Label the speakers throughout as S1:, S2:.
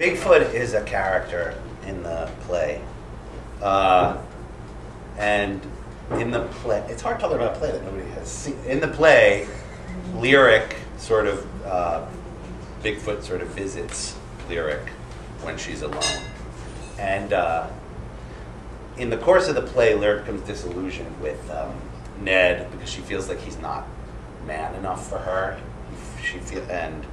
S1: Bigfoot is a character in the play, and in the play, it's hard to talk about a play that nobody has seen. In the play, Lyric sort of, Bigfoot sort of visits Lyric when she's alone. And in the course of the play, Lyric becomes disillusioned with Ned because she feels like he's not man enough for her. And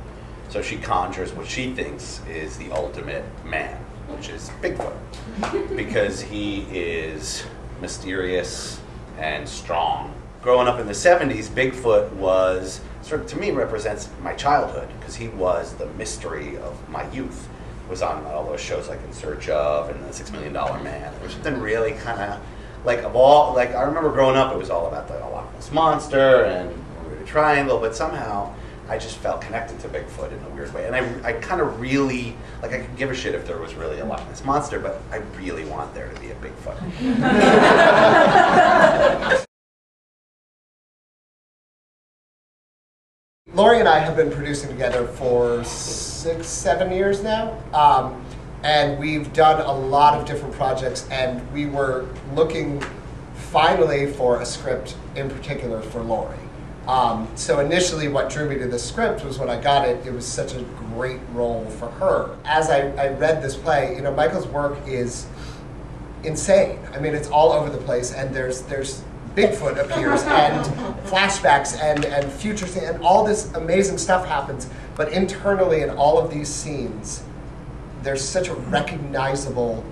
S1: so she conjures what she thinks is the ultimate man, which is Bigfoot, because he is mysterious and strong. Growing up in the 70s, Bigfoot was sort of, to me, represents my childhood, because he was the mystery of my youth. Was on all those shows like In Search Of and The $6 Million Man. There was something really kind of like I remember growing up, it was all about the Loch Ness Monster and Bermuda Triangle, but somehow I just felt connected to Bigfoot in a weird way. And I kind of really, like, I could give a shit if there was really a Loch Ness Monster, but I really want there to be a Bigfoot.
S2: Laurie and I have been producing together for 6-7 years now, and we've done a lot of different projects, and we were looking finally for a script in particular for Laurie. So initially what drew me to the script was when I got it, it was such a great role for her. As I read this play, you know, Michael's work is insane. I mean, it's all over the place, and there's Bigfoot appears, and flashbacks, and future scenes, and all this amazing stuff happens. But internally in all of these scenes, there's such a recognizable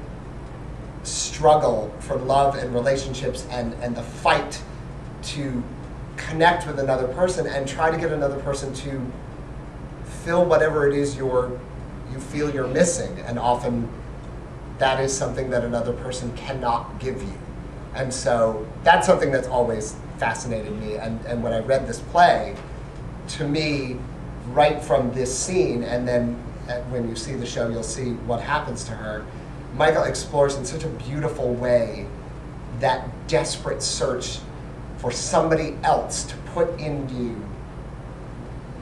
S2: struggle for love and relationships, and the fight to connect with another person and try to get another person to fill whatever it is you feel you're missing. And often that is something that another person cannot give you. And so that's something that's always fascinated me. And when I read this play, to me, right from this scene, and then when you see the show, you'll see what happens to her, Michael explores in such a beautiful way that desperate search for somebody else to put in you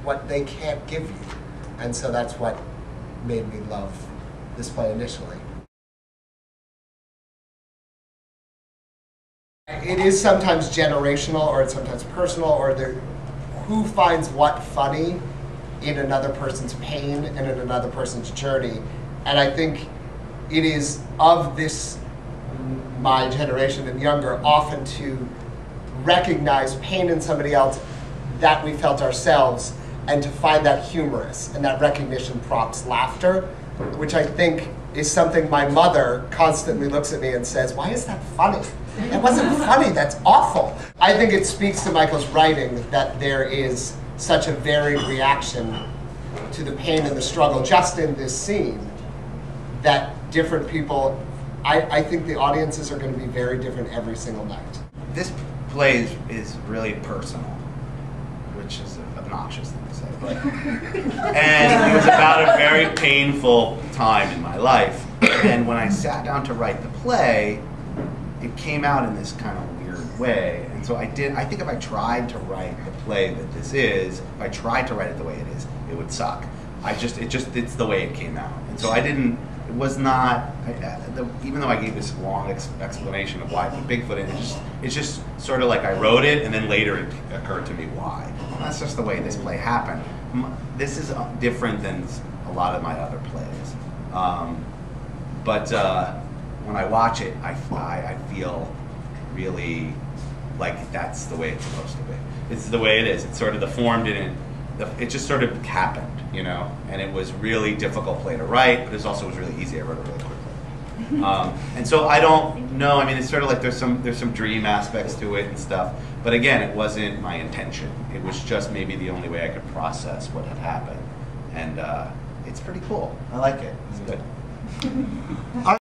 S2: what they can't give you. And so that's what made me love this play initially. It is sometimes generational, or it's sometimes personal, or who finds what funny in another person's pain and in another person's journey. And I think it is of this, my generation and younger, often to recognize pain in somebody else that we felt ourselves, and to find that humorous, and that recognition prompts laughter, which I think is something my mother constantly looks at me and says, "Why is that funny? It wasn't funny, that's awful." I think it speaks to Michael's writing that there is such a varied reaction to the pain and the struggle just in this scene, that different people, I think the audiences are going to be very different every single night.
S1: This play is really personal, which is an obnoxious thing to say, but and it was about a very painful time in my life. And when I sat down to write the play, it came out in this kind of weird way. And so I think if I tried to write the play that this is, if I tried to write it the way it is, it would suck. It's the way it came out. And so it was not, even though I gave this long explanation of why I put Bigfoot in, it's just sort of like I wrote it, and then later it occurred to me why. And that's just the way this play happened. This is different than a lot of my other plays. But when I watch it, I feel really like that's the way it's supposed to be. It's the way it is. It's sort of the form didn't, it just sort of happened, you know? And it was really difficult play to write, but it also was really easy. I wrote it really quickly. And so I don't know, I mean, it's sort of like there's some dream aspects to it and stuff, but again, it wasn't my intention. It was just maybe the only way I could process what had happened. And it's pretty cool. I like it. It's good.